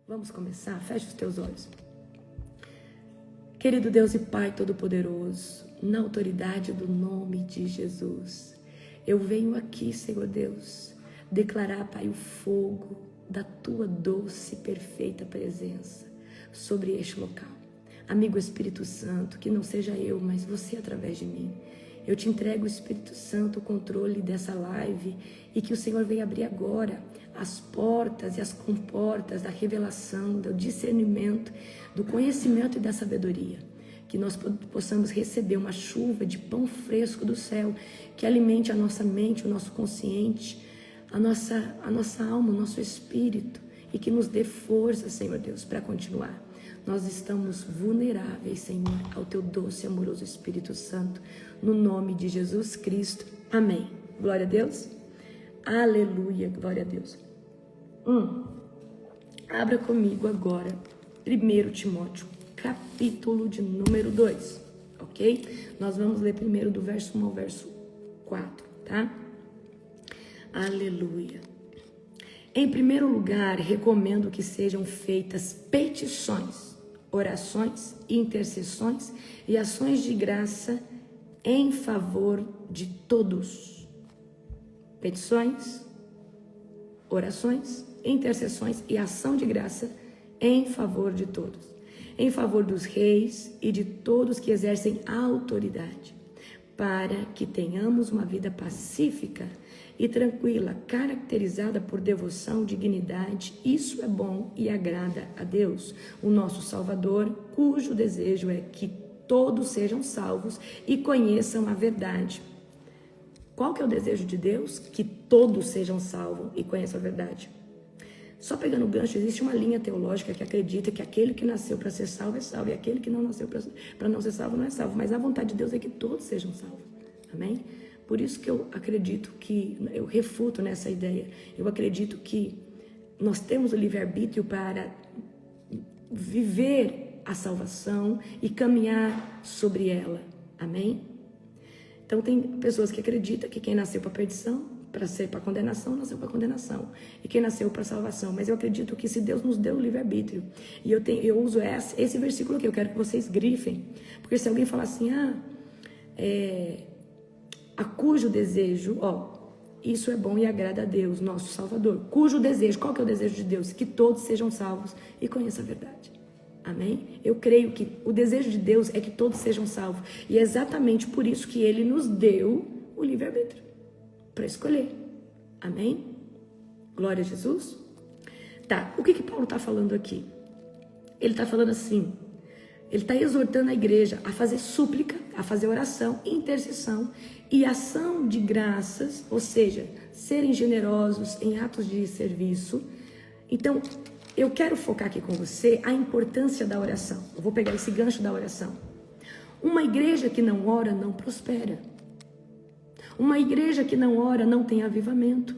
Vamos começar? Feche os teus olhos. Querido Deus e Pai Todo-Poderoso, na autoridade do nome de Jesus, eu venho aqui, Senhor Deus, declarar, Pai, o fogo da Tua doce e perfeita presença sobre este local. Amigo Espírito Santo, que não seja eu, mas você através de mim. Eu te entrego, o Espírito Santo, o controle dessa live e que o Senhor venha abrir agora as portas e as comportas da revelação, do discernimento, do conhecimento e da sabedoria. Que nós possamos receber uma chuva de pão fresco do céu que alimente a nossa mente, o nosso consciente, a nossa alma, o nosso espírito e que nos dê força, Senhor Deus, para continuar. Nós estamos vulneráveis, Senhor, ao Teu doce e amoroso Espírito Santo, no nome de Jesus Cristo. Amém. Glória a Deus. Aleluia. Glória a Deus. Abra comigo agora 1 Timóteo, capítulo de número 2, ok? Nós vamos ler primeiro do verso 1 ao verso 4, tá? Aleluia. Em primeiro lugar, recomendo que sejam feitas petições, orações, intercessões e ações de graça em favor de todos. Petições, orações, intercessões e ação de graça em favor de todos. Em favor dos reis e de todos que exercem autoridade, para que tenhamos uma vida pacífica e tranquila, caracterizada por devoção, dignidade. Isso é bom e agrada a Deus, o nosso Salvador, cujo desejo é que todos sejam salvos e conheçam a verdade. Qual que é o desejo de Deus? Que todos sejam salvos e conheçam a verdade. Só pegando o gancho, existe uma linha teológica que acredita que aquele que nasceu para ser salvo é salvo e aquele que não nasceu para não ser salvo não é salvo. Mas a vontade de Deus é que todos sejam salvos. Amém? Por isso que eu acredito que, eu refuto nessa ideia, eu acredito que nós temos o livre-arbítrio para viver a salvação e caminhar sobre ela. Amém? Então tem pessoas que acreditam que quem nasceu para perdição, para ser para condenação, nasceu para condenação. E quem nasceu para salvação. Mas eu acredito que se Deus nos deu o livre-arbítrio, e eu uso esse versículo aqui, eu quero que vocês grifem. Porque se alguém falar assim, a cujo desejo, isso é bom e agrada a Deus, nosso Salvador. Cujo desejo, qual que é o desejo de Deus? Que todos sejam salvos e conheçam a verdade. Amém? Eu creio que o desejo de Deus é que todos sejam salvos. E é exatamente por isso que Ele nos deu o livre-arbítrio, para escolher. Amém? Glória a Jesus. Tá, o que Paulo está falando aqui? Ele está falando assim, ele está exortando a igreja a fazer súplica, a fazer oração, intercessão e ação de graças, ou seja, serem generosos em atos de serviço. Então, eu quero focar aqui com você a importância da oração. Eu vou pegar esse gancho da oração. Uma igreja que não ora não prospera. Uma igreja que não ora não tem avivamento.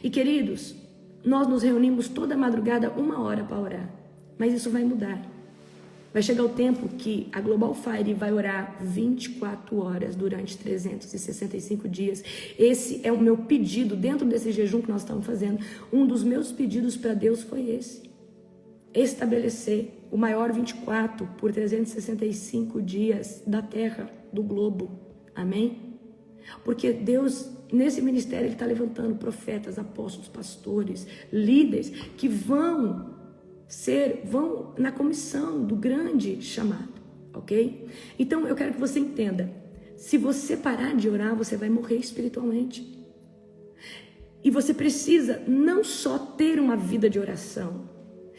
E queridos, nós nos reunimos toda madrugada 1 hora para orar. Mas isso vai mudar. Vai chegar o tempo que a Global Fire vai orar 24 horas durante 365 dias. Esse é o meu pedido dentro desse jejum que nós estamos fazendo. Um dos meus pedidos para Deus foi esse. Estabelecer o maior 24 por 365 dias da terra, do globo. Amém? Porque Deus, nesse ministério, Ele está levantando profetas, apóstolos, pastores, líderes que vão na comissão do grande chamado, ok? Então, eu quero que você entenda, se você parar de orar, você vai morrer espiritualmente. E você precisa não só ter uma vida de oração.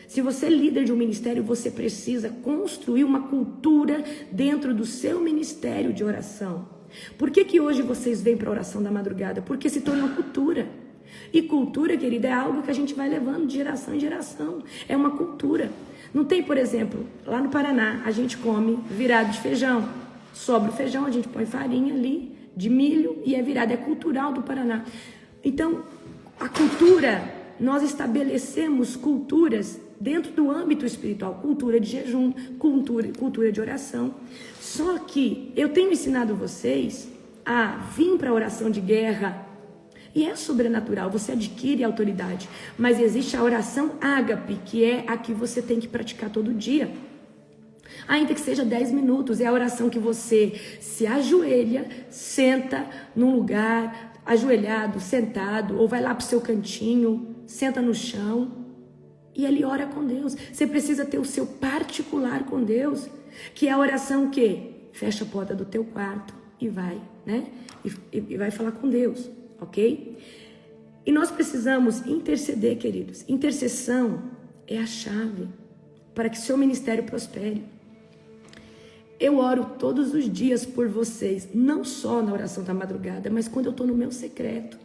Se você é líder de um ministério, você precisa construir uma cultura dentro do seu ministério de oração. Por que hoje vocês vêm para a oração da madrugada? Porque se tornou cultura. E cultura, querida, é algo que a gente vai levando de geração em geração. É uma cultura. Não tem, por exemplo, lá no Paraná, a gente come virado de feijão. Sobra o feijão, a gente põe farinha ali, de milho, e é virado. É cultural do Paraná. Então, a cultura, nós estabelecemos culturas dentro do âmbito espiritual. Cultura de jejum, cultura de oração. Só que eu tenho ensinado vocês a vir para a oração de guerra, E é sobrenatural, você adquire autoridade. Mas existe a oração ágape, que é a que você tem que praticar todo dia. Ainda que seja 10 minutos, é a oração que você se ajoelha, senta num lugar, ajoelhado, sentado, ou vai lá pro seu cantinho, senta no chão e ali ora com Deus. Você precisa ter o seu particular com Deus, que é a oração que fecha a porta do teu quarto e vai, né? E vai falar com Deus, ok? E nós precisamos interceder, queridos. Intercessão é a chave para que seu ministério prospere. Eu oro todos os dias por vocês, não só na oração da madrugada, mas quando eu estou no meu secreto.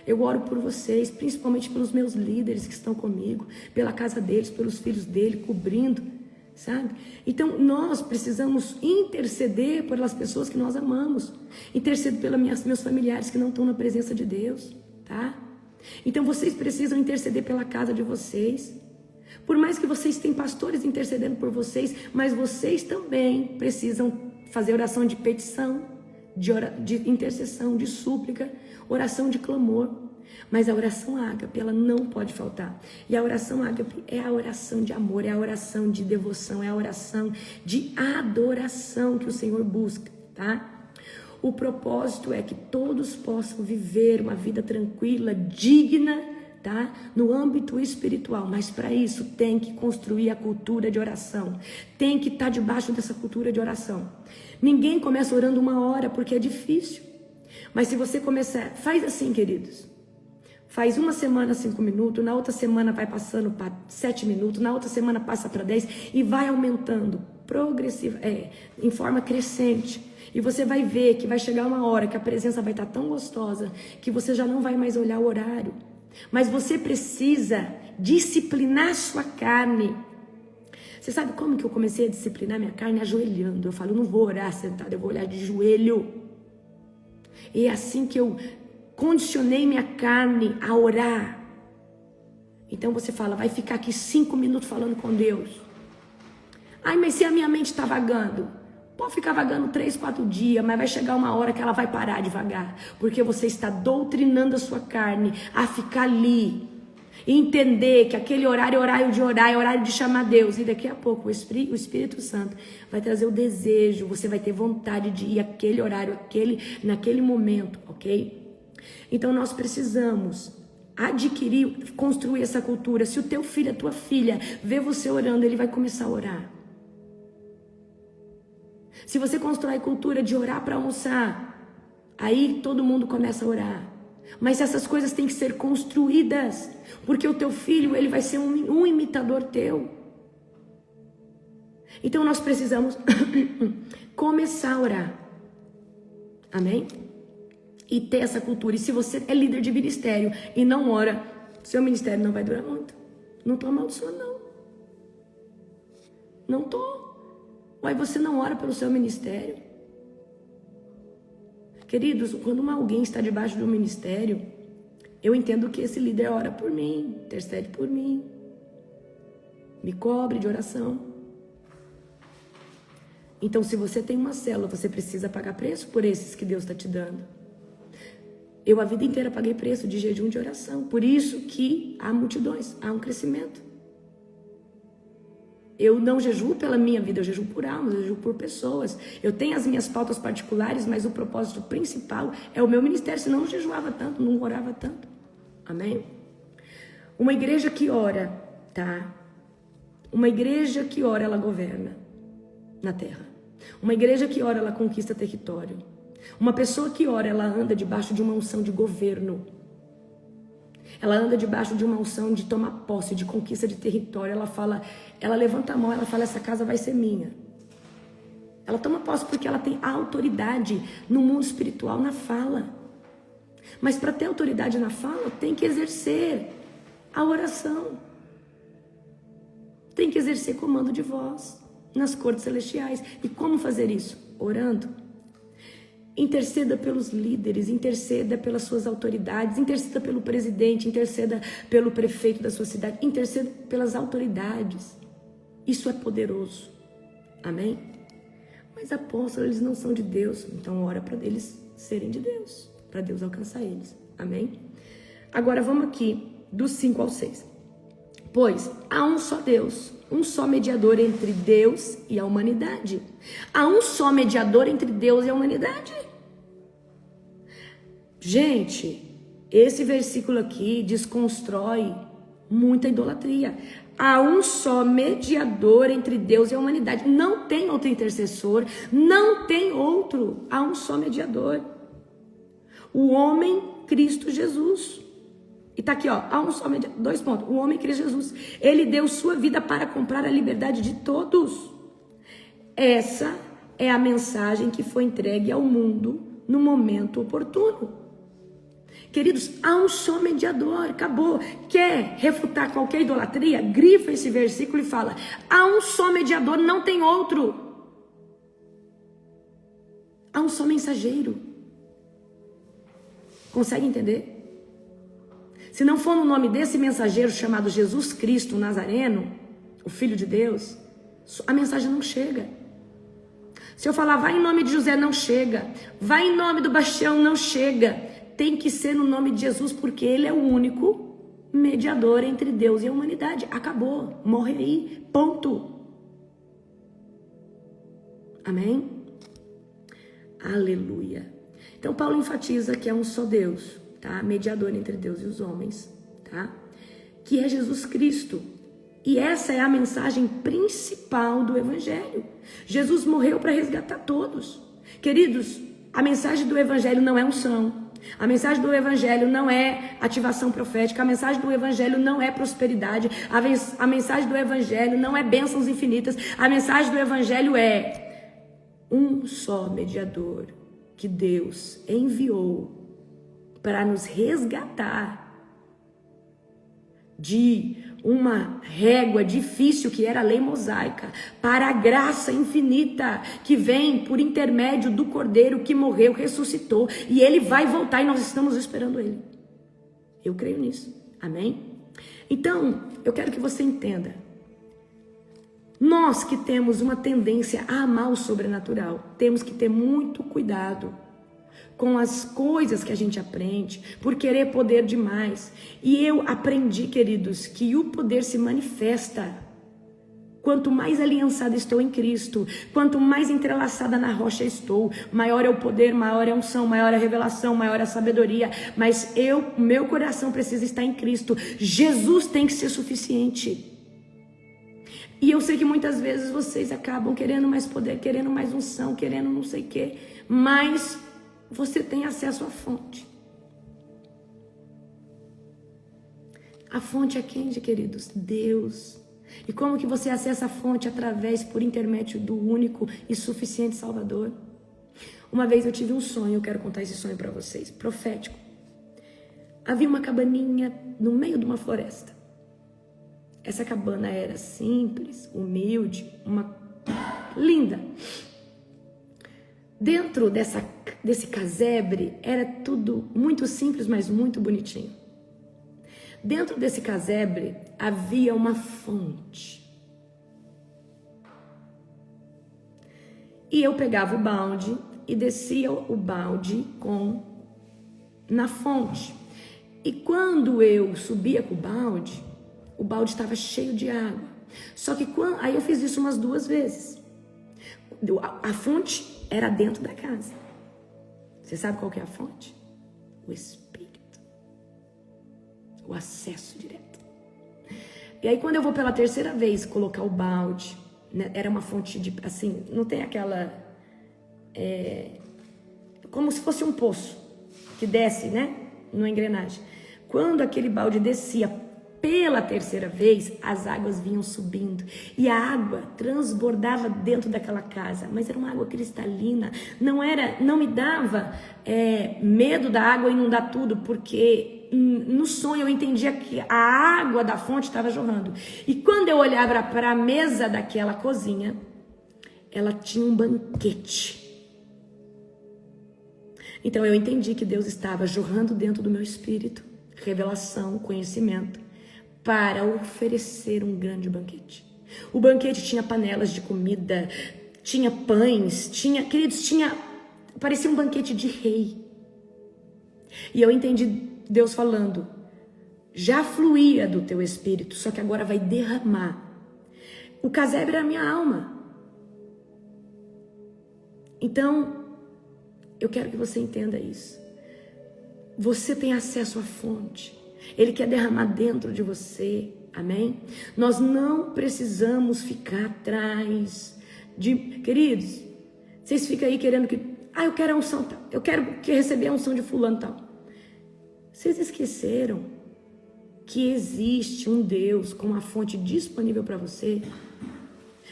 Eu oro por vocês, principalmente pelos meus líderes que estão comigo, pela casa deles, pelos filhos dele, cobrindo, sabe? Então, nós precisamos interceder pelas pessoas que nós amamos. Intercedo pelos meus familiares que não estão na presença de Deus, tá? Então, vocês precisam interceder pela casa de vocês. Por mais que vocês tenham pastores intercedendo por vocês, mas vocês também precisam fazer oração de petição, de intercessão, de súplica, oração de clamor. Mas a oração ágape, ela não pode faltar. E a oração ágape é a oração de amor, é a oração de devoção, é a oração de adoração que o Senhor busca, tá? O propósito é que todos possam viver uma vida tranquila, digna, tá? No âmbito espiritual, mas para isso tem que construir a cultura de oração, tem que estar debaixo dessa cultura de oração. Ninguém começa orando 1 hora porque é difícil, mas se você começar, faz assim, queridos, faz uma semana 5 minutos, na outra semana vai passando para 7 minutos, na outra semana passa para 10 e vai aumentando progressiva, em forma crescente. E você vai ver que vai chegar uma hora que a presença vai estar tão gostosa que você já não vai mais olhar o horário. Mas você precisa disciplinar sua carne. Você sabe como que eu comecei a disciplinar minha carne? Ajoelhando. Eu falo, não vou orar sentado, eu vou olhar de joelho. E é assim que eu condicionei minha carne a orar. Então você fala, vai ficar aqui 5 minutos falando com Deus. Ai, mas se a minha mente está vagando? Pode ficar vagando 3, 4 dias, mas vai chegar uma hora que ela vai parar devagar. Porque você está doutrinando a sua carne a ficar ali. E entender que aquele horário é horário de orar, é horário de chamar Deus. E daqui a pouco o Espírito Santo vai trazer o desejo, você vai ter vontade de ir àquele horário, naquele momento, ok? Então nós precisamos adquirir, construir essa cultura. Se o teu filho, a tua filha, vê você orando, ele vai começar a orar. Se você constrói cultura de orar para almoçar, aí todo mundo começa a orar. Mas essas coisas têm que ser construídas, porque o teu filho, ele vai ser um imitador teu. Então nós precisamos começar a orar. Amém? E ter essa cultura. E se você é líder de ministério e não ora, seu ministério não vai durar muito. Não estou amaldiçoando, não. Não estou. Aí você não ora pelo seu ministério. Queridos, quando alguém está debaixo de um ministério, eu entendo que esse líder ora por mim, intercede por mim, me cobre de oração. Então, se você tem uma célula, você precisa pagar preço por esses que Deus está te dando. Eu a vida inteira paguei preço de jejum de oração. Por isso que há multidões, há um crescimento. Eu não jejuo pela minha vida, eu jejuo por almas, eu jejuo por pessoas. Eu tenho as minhas pautas particulares, mas o propósito principal é o meu ministério, senão eu não jejuava tanto, não orava tanto. Amém? Uma igreja que ora, tá? Uma igreja que ora, ela governa na terra. Uma igreja que ora, ela conquista território. Uma pessoa que ora, ela anda debaixo de uma unção de governo. Ela anda debaixo de uma unção de tomar posse, de conquista de território. Ela fala, ela levanta a mão, ela fala, essa casa vai ser minha. Ela toma posse porque ela tem autoridade no mundo espiritual, na fala. Mas para ter autoridade na fala, tem que exercer a oração. Tem que exercer comando de voz nas cortes celestiais. E como fazer isso? Orando. Interceda pelos líderes, interceda pelas suas autoridades, interceda pelo presidente, interceda pelo prefeito da sua cidade, interceda pelas autoridades. Isso é poderoso. Amém? Mas apóstolos, eles não são de Deus, então ora para eles serem de Deus, para Deus alcançar eles. Amém? Agora vamos aqui, do 5 ao 6. Pois há um só Deus, um só mediador entre Deus e a humanidade. Há um só mediador entre Deus e a humanidade. Gente, esse versículo aqui desconstrói muita idolatria. Há um só mediador entre Deus e a humanidade. Não tem outro intercessor, não tem outro. Há um só mediador. O homem Cristo Jesus. E tá aqui, ó, há um só mediador. 2 pontos. O homem Cristo Jesus. Ele deu sua vida para comprar a liberdade de todos. Essa é a mensagem que foi entregue ao mundo no momento oportuno. Queridos, há um só mediador, acabou. Quer refutar qualquer idolatria? Grifa esse versículo e fala: há um só mediador, não tem outro. Há um só mensageiro. Consegue entender? Se não for no nome desse mensageiro chamado Jesus Cristo Nazareno, o Filho de Deus, a mensagem não chega. Se eu falar, vai em nome de José, não chega. Vai em nome do Bastião, não chega. Tem que ser no nome de Jesus, porque ele é o único mediador entre Deus e a humanidade. Acabou. Morre aí. Ponto. Amém? Aleluia. Então, Paulo enfatiza que é um só Deus, tá? Mediador entre Deus e os homens, tá? Que é Jesus Cristo. E essa é a mensagem principal do Evangelho. Jesus morreu para resgatar todos. Queridos, a mensagem do Evangelho não é unção. A mensagem do Evangelho não é ativação profética. A mensagem do Evangelho não é prosperidade. A mensagem do Evangelho não é bênçãos infinitas. A mensagem do Evangelho é um só mediador que Deus enviou para nos resgatar de uma régua difícil que era a lei mosaica, para a graça infinita que vem por intermédio do Cordeiro que morreu, ressuscitou, e ele vai voltar e nós estamos esperando ele. Eu creio nisso, amém? Então, eu quero que você entenda, nós que temos uma tendência a amar o sobrenatural, temos que ter muito cuidado com as coisas que a gente aprende, por querer poder demais. E eu aprendi, queridos, que o poder se manifesta quanto mais aliançada estou em Cristo, quanto mais entrelaçada na rocha estou, maior é o poder, maior é a unção, maior é a revelação, maior é a sabedoria. Mas meu coração precisa estar em Cristo. Jesus tem que ser suficiente. E eu sei que muitas vezes vocês acabam querendo mais poder, querendo mais unção, querendo não sei o quê, mas você tem acesso à fonte. A fonte é quem, queridos? Deus. E como que você acessa a fonte? Por intermédio do único e suficiente Salvador. Uma vez eu tive um sonho, eu quero contar esse sonho para vocês, profético. Havia uma cabaninha no meio de uma floresta. Essa cabana era simples, humilde, linda. Dentro desse casebre era tudo muito simples, mas muito bonitinho. Dentro desse casebre havia uma fonte. E eu pegava o balde e descia o balde na fonte. E quando eu subia com o balde estava cheio de água. Só que aí eu fiz isso umas 2 vezes. A fonte era dentro da casa. Você sabe qual que é a fonte? O Espírito. O acesso direto. E aí quando eu vou pela 3ª vez colocar o balde, né, era uma fonte de, assim, não tem aquela, como se fosse um poço que desce, né, numa engrenagem. Quando aquele balde descia pela 3ª vez, as águas vinham subindo e a água transbordava dentro daquela casa, mas era uma água cristalina. Não me dava medo da água inundar tudo, porque no sonho eu entendia que a água da fonte estava jorrando. E quando eu olhava para a mesa daquela cozinha, ela tinha um banquete. Então eu entendi que Deus estava jorrando dentro do meu espírito revelação, conhecimento, para oferecer um grande banquete. O banquete tinha panelas de comida, tinha pães, parecia um banquete de rei. E eu entendi Deus falando, Já fluía do teu espírito, só que agora vai derramar. O casebre era a minha alma. Então, eu quero que você entenda isso. Você tem acesso à fonte. Ele quer derramar dentro de você. Amém? Nós não precisamos ficar atrás de... Queridos, vocês ficam aí querendo que... eu quero a unção tal. Eu quero receber a unção de fulano tal. Vocês esqueceram que existe um Deus com uma fonte disponível para você?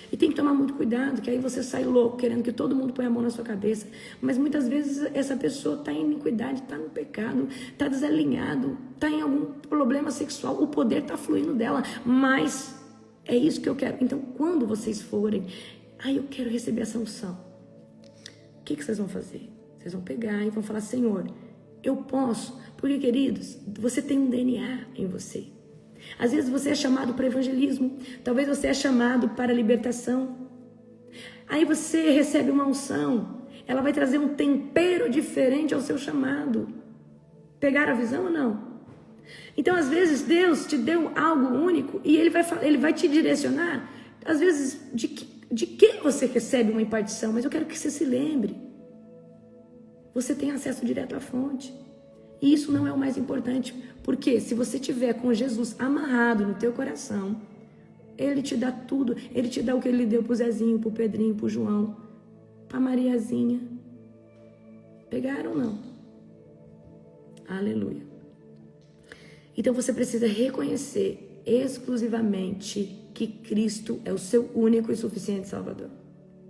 E tem que tomar muito cuidado, que aí você sai louco, querendo que todo mundo ponha a mão na sua cabeça. Mas muitas vezes essa pessoa está em iniquidade, está no pecado, está desalinhado, está em algum problema sexual, o poder está fluindo dela. Mas é isso que eu quero. Então, quando vocês forem, eu quero receber essa unção. O que vocês vão fazer? Vocês vão pegar e vão falar, Senhor, eu posso. Porque, queridos, você tem um DNA em você. Às vezes você é chamado para evangelismo, talvez você é chamado para libertação. Aí você recebe uma unção, ela vai trazer um tempero diferente ao seu chamado. Pegaram a visão ou não? Então, às vezes, Deus te deu algo único e Ele vai te direcionar. Às vezes, de que você recebe uma impartição, mas eu quero que você se lembre. Você tem acesso direto à fonte. E isso não é o mais importante, porque se você tiver com Jesus amarrado no teu coração, Ele te dá tudo. Ele te dá o que Ele deu pro Zezinho, pro Pedrinho, pro João, pra Mariazinha. Pegaram ou não? Aleluia. Então você precisa reconhecer exclusivamente que Cristo é o seu único e suficiente Salvador.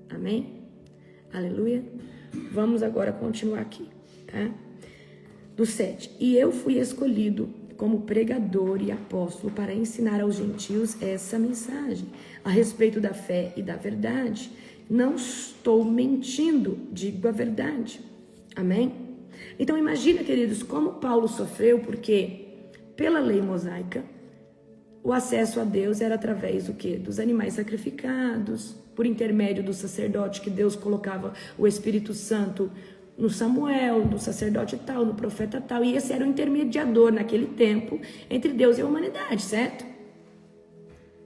Amém? Aleluia. Vamos agora continuar aqui, tá? Do 7. E eu fui escolhido como pregador e apóstolo para ensinar aos gentios essa mensagem a respeito da fé e da verdade. Não estou mentindo, digo a verdade. Amém? Então imagina, queridos, como Paulo sofreu, porque pela lei mosaica, o acesso a Deus era através do quê? Dos animais sacrificados, por intermédio do sacerdote, que Deus colocava o Espírito Santo no Samuel, no sacerdote tal, no profeta tal, e esse era o intermediador naquele tempo entre Deus e a humanidade, certo?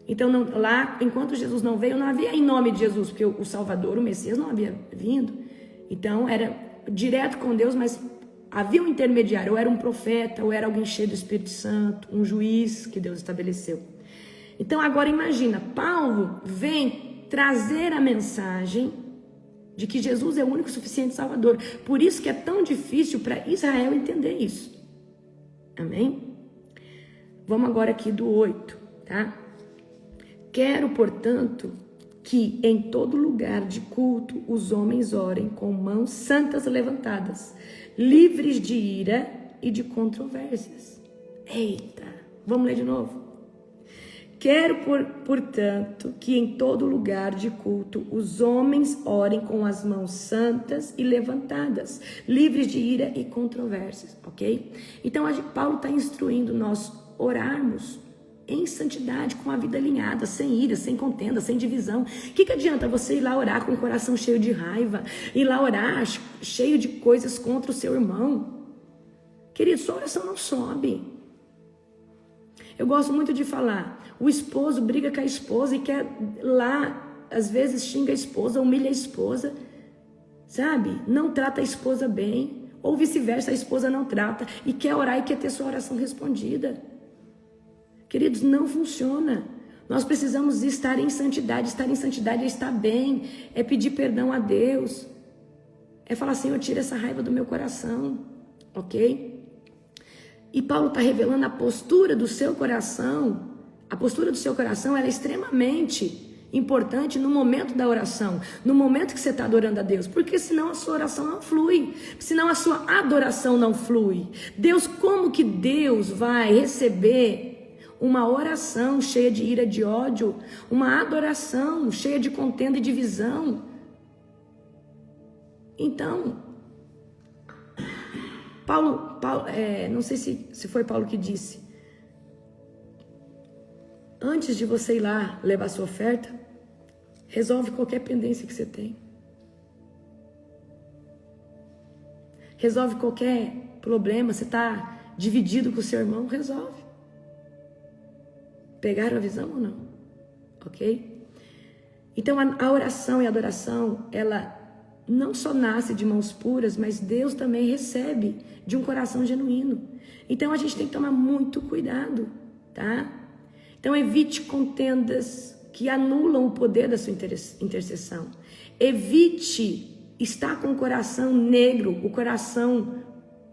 Então lá, enquanto Jesus não veio, não havia em nome de Jesus, porque o Salvador, o Messias, não havia vindo. Então era direto com Deus, mas havia um intermediário, ou era um profeta, ou era alguém cheio do Espírito Santo, um juiz que Deus estabeleceu. Então agora imagina, Paulo vem trazer a mensagem de que Jesus é o único e suficiente Salvador. Por isso que é tão difícil para Israel entender isso. Amém? Vamos agora aqui do 8, tá? Quero, portanto, que em todo lugar de culto os homens orem com mãos santas levantadas, livres de ira e de controvérsias. Eita, vamos ler de novo? Quero, portanto, que em todo lugar de culto os homens orem com as mãos santas e levantadas, livres de ira e controvérsias, ok? Então, Paulo está instruindo nós orarmos em santidade, com a vida alinhada, sem ira, sem contenda, sem divisão. O que adianta você ir lá orar com o coração cheio de raiva, ir lá orar cheio de coisas contra o seu irmão? Querido, sua oração não sobe. Eu gosto muito de falar, o esposo briga com a esposa e quer lá, às vezes xinga a esposa, humilha a esposa, sabe? Não trata a esposa bem, ou vice-versa, a esposa não trata e quer orar e quer ter sua oração respondida. Queridos, não funciona. Nós precisamos estar em santidade é estar bem, é pedir perdão a Deus, é falar, Senhor, tira essa raiva do meu coração, ok? E Paulo está revelando a postura do seu coração. A postura do seu coração ela é extremamente importante no momento da oração, no momento que você está adorando a Deus, porque senão a sua oração não flui, senão a sua adoração não flui. Como que Deus vai receber uma oração cheia de ira, de ódio, uma adoração cheia de contenda e divisão? Então, Paulo, não sei se foi Paulo que disse, antes de você ir lá levar sua oferta, resolve qualquer pendência que você tem. Resolve qualquer problema, você está dividido com o seu irmão, resolve. Pegaram a visão ou não? Ok? Então a oração e a adoração, ela não só nasce de mãos puras, mas Deus também recebe de um coração genuíno. Então a gente tem que tomar muito cuidado, tá? Então evite contendas que anulam o poder da sua intercessão. Evite estar com o coração negro, o coração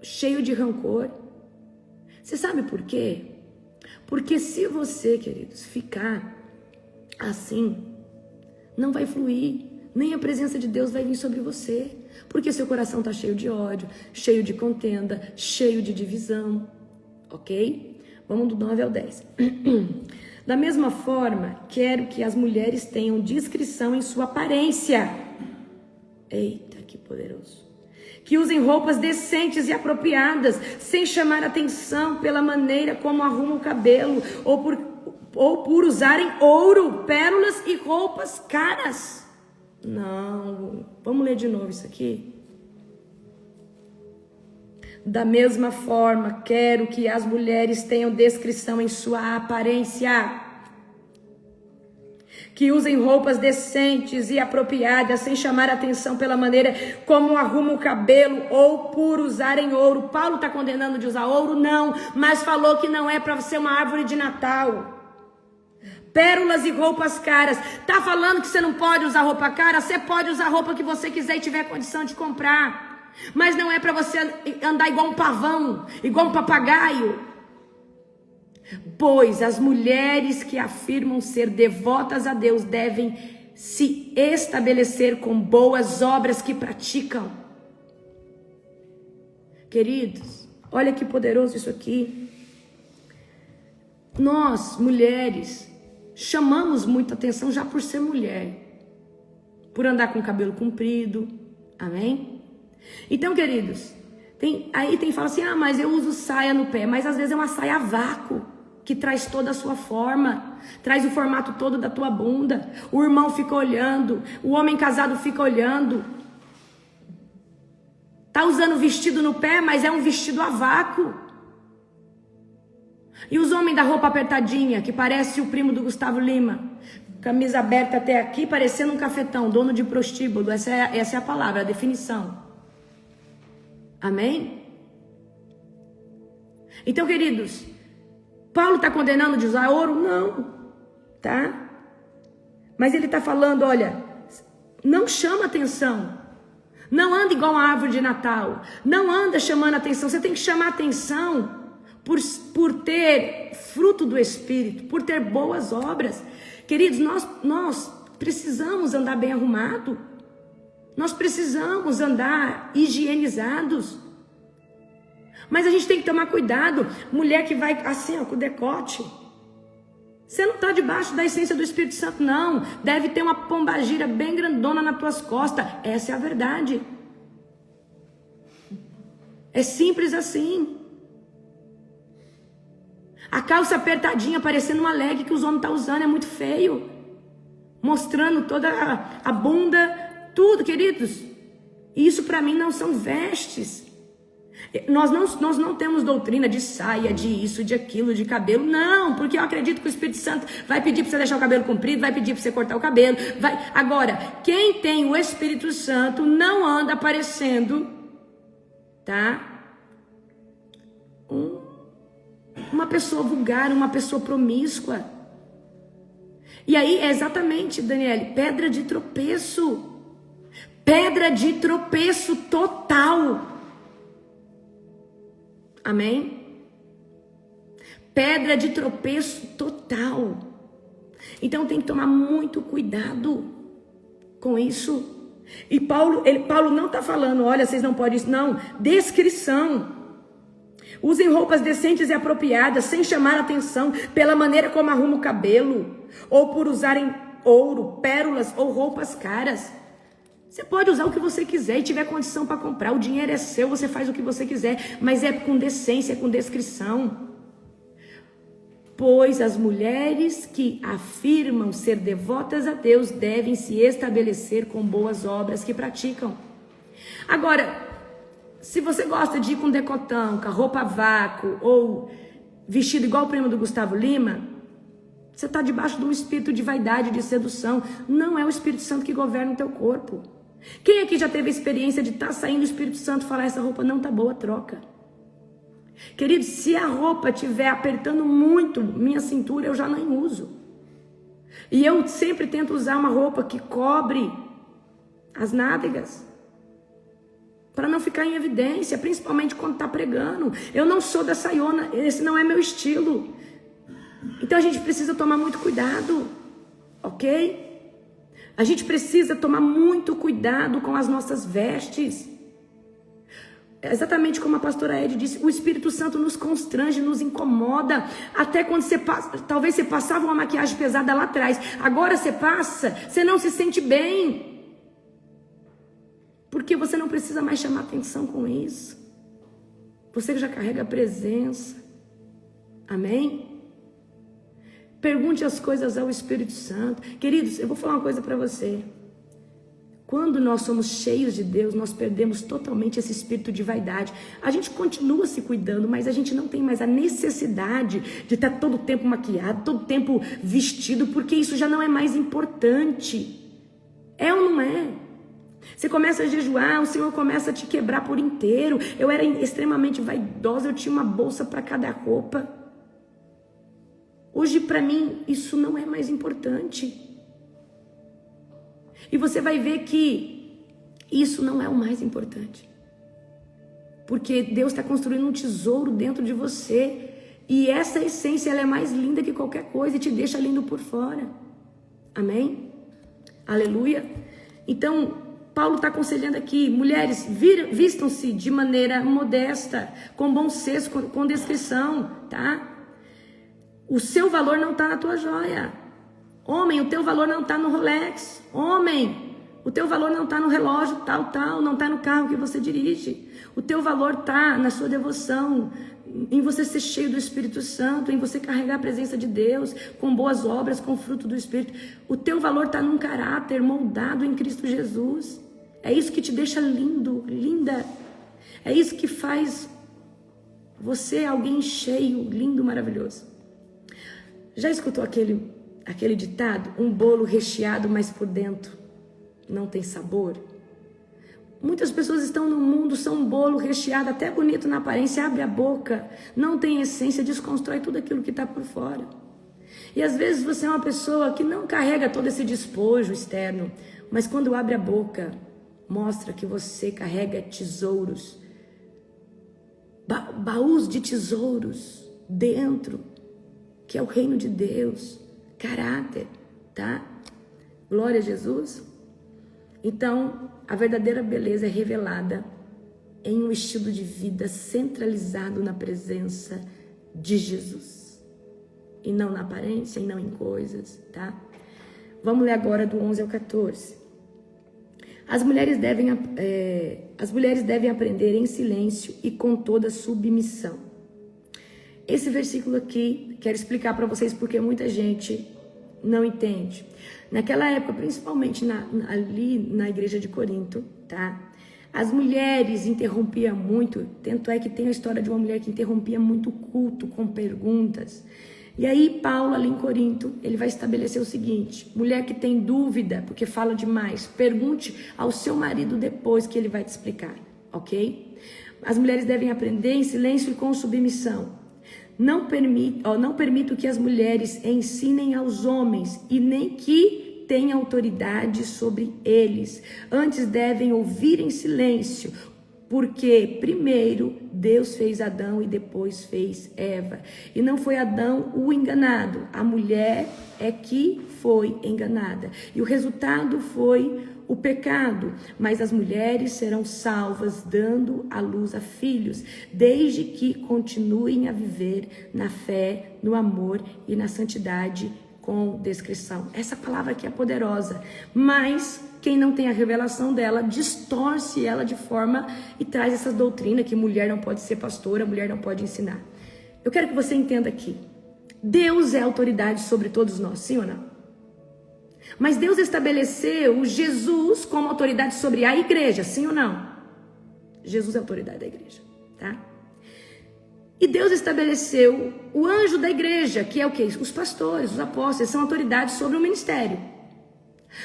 cheio de rancor. Você sabe por quê? Porque se você, queridos, ficar assim, não vai fluir, nem a presença de Deus vai vir sobre você, porque seu coração está cheio de ódio, cheio de contenda, cheio de divisão, ok? Vamos do 9 ao 10. Da mesma forma, quero que as mulheres tenham discrição em sua aparência. Eita, que poderoso. Que usem roupas decentes e apropriadas, sem chamar atenção pela maneira como arrumam o cabelo, ou por usarem ouro, pérolas e roupas caras. Não, vamos ler de novo isso aqui. Da mesma forma, quero que as mulheres tenham discrição em sua aparência, que usem roupas decentes e apropriadas, sem chamar atenção pela maneira como arrumam o cabelo ou por usarem ouro. Paulo está condenando de usar ouro? Não, mas falou que não é para ser uma árvore de Natal. Pérolas e roupas caras. Tá falando que você não pode usar roupa cara? Você pode usar a roupa que você quiser e tiver condição de comprar. Mas não é para você andar igual um pavão, igual um papagaio. Pois as mulheres que afirmam ser devotas a Deus devem se estabelecer com boas obras que praticam. Queridos, olha que poderoso isso aqui. Nós, mulheres, chamamos muita atenção já por ser mulher, por andar com o cabelo comprido, amém? Então, queridos, tem fala assim, mas eu uso saia no pé, mas às vezes é uma saia a vácuo, que traz toda a sua forma, traz o formato todo da tua bunda, o irmão fica olhando, o homem casado fica olhando, tá usando vestido no pé, mas é um vestido a vácuo. E os homens da roupa apertadinha, que parece o primo do Gustavo Lima, camisa aberta até aqui, parecendo um cafetão, dono de prostíbulo, essa é a palavra, a definição. Amém? Então, queridos, Paulo está condenando de usar ouro? Não, tá? Mas ele está falando, olha, não chama atenção, não anda igual uma árvore de Natal, não anda chamando atenção, você tem que chamar atenção por ter fruto do Espírito, por ter boas obras. Queridos, nós precisamos andar bem arrumado, nós precisamos andar higienizados. Mas a gente tem que tomar cuidado. Mulher que vai assim, ó, com o decote. Você não está debaixo da essência do Espírito Santo, não. Deve ter uma pombagira bem grandona nas tuas costas. Essa é a verdade. É simples assim. A calça apertadinha, parecendo uma leg que os homens estão usando, é muito feio. Mostrando toda a bunda, tudo, queridos. Isso para mim não são vestes. Nós não temos doutrina de saia, de isso, de aquilo, de cabelo. Não, porque eu acredito que o Espírito Santo vai pedir para você deixar o cabelo comprido, vai pedir para você cortar o cabelo. Agora, quem tem o Espírito Santo não anda aparecendo, tá? Uma pessoa vulgar, uma pessoa promíscua. E aí é exatamente, Daniele, pedra de tropeço. Pedra de tropeço total. Amém? Pedra de tropeço total. Então tem que tomar muito cuidado com isso. E Paulo não está falando, olha, vocês não podem isso, não. Descrição. Usem roupas decentes e apropriadas, sem chamar atenção pela maneira como arruma o cabelo, ou por usarem ouro, pérolas ou roupas caras. Você pode usar o que você quiser e tiver condição para comprar. O dinheiro é seu, você faz o que você quiser, mas é com decência, é com descrição. Pois as mulheres que afirmam ser devotas a Deus devem se estabelecer com boas obras que praticam. Agora, se você gosta de ir com decotão, com a roupa a vácuo ou vestido igual o primo do Gustavo Lima, Você está debaixo de um espírito de vaidade, de sedução. Não é o Espírito Santo que governa o teu corpo. Quem aqui já teve a experiência de estar saindo do Espírito Santo e falar, essa roupa não tá boa, troca? Querido, se a roupa estiver apertando muito minha cintura, eu já nem uso. E eu sempre tento usar uma roupa que cobre as nádegas, para não ficar em evidência, principalmente quando está pregando. Eu não sou da saiona, esse não é meu estilo. Então a gente precisa tomar muito cuidado, ok? A gente precisa tomar muito cuidado com as nossas vestes. Exatamente como a pastora Ed disse, o Espírito Santo nos constrange, nos incomoda. Até quando você passa, talvez você passava uma maquiagem pesada lá atrás, agora você passa, você não se sente bem. Porque você não precisa mais chamar atenção com isso. Você já carrega a presença. Amém? Pergunte as coisas ao Espírito Santo. Queridos, eu vou falar uma coisa para você. Quando nós somos cheios de Deus, nós perdemos totalmente esse espírito de vaidade. A gente continua se cuidando, mas a gente não tem mais a necessidade de estar todo o tempo maquiado, todo o tempo vestido, porque isso já não é mais importante. É ou não é? Você começa a jejuar, o Senhor começa a te quebrar por inteiro. Eu era extremamente vaidosa, eu tinha uma bolsa para cada roupa. Hoje, para mim, isso não é mais importante. E você vai ver que isso não é o mais importante. Porque Deus está construindo um tesouro dentro de você. E essa essência, ela é mais linda que qualquer coisa e te deixa lindo por fora. Amém? Aleluia. Então, Paulo está aconselhando aqui, mulheres, vistam-se de maneira modesta, com bom senso, com descrição, tá? O seu valor não está na tua joia. Homem, o teu valor não está no Rolex. Homem, o teu valor não está no relógio tal, não está no carro que você dirige. O teu valor está na sua devoção, em você ser cheio do Espírito Santo, em você carregar a presença de Deus, com boas obras, com fruto do Espírito. O teu valor está num caráter moldado em Cristo Jesus. É isso que te deixa lindo, linda. É isso que faz você alguém cheio, lindo, maravilhoso. Já escutou aquele ditado? Um bolo recheado, mas por dentro não tem sabor? Muitas pessoas estão no mundo, são um bolo recheado, até bonito na aparência, abre a boca, não tem essência, desconstrói tudo aquilo que está por fora. E às vezes você é uma pessoa que não carrega todo esse despojo externo, mas quando abre a boca, mostra que você carrega tesouros, baús de tesouros dentro, que é o reino de Deus, caráter, tá? Glória a Jesus. Então, a verdadeira beleza é revelada em um estilo de vida centralizado na presença de Jesus. E não na aparência, e não em coisas, tá? Vamos ler agora do 11 ao 14. As mulheres devem aprender em silêncio e com toda submissão. Esse versículo aqui, quero explicar para vocês porque muita gente não entende. Naquela época, principalmente ali na igreja de Corinto, tá? As mulheres interrompiam muito, tanto é que tem a história de uma mulher que interrompia muito o culto com perguntas. E aí Paulo ali em Corinto, ele vai estabelecer o seguinte: mulher que tem dúvida, porque fala demais, pergunte ao seu marido depois que ele vai te explicar, ok? As mulheres devem aprender em silêncio e com submissão. Não permito que as mulheres ensinem aos homens e nem que tenham autoridade sobre eles. Antes devem ouvir em silêncio, porque primeiro Deus fez Adão e depois fez Eva. E não foi Adão o enganado, a mulher é que foi enganada. E o resultado foi o pecado, mas as mulheres serão salvas dando à luz a filhos, desde que continuem a viver na fé, no amor e na santidade com discrição. Essa palavra aqui é poderosa, mas quem não tem a revelação dela, distorce ela de forma e traz essa doutrina que mulher não pode ser pastora, mulher não pode ensinar. Eu quero que você entenda aqui, Deus é autoridade sobre todos nós, sim ou não? Mas Deus estabeleceu Jesus como autoridade sobre a igreja, sim ou não? Jesus é a autoridade da igreja, tá? E Deus estabeleceu o anjo da igreja, que é o quê? Os pastores, os apóstolos, são autoridades sobre o ministério.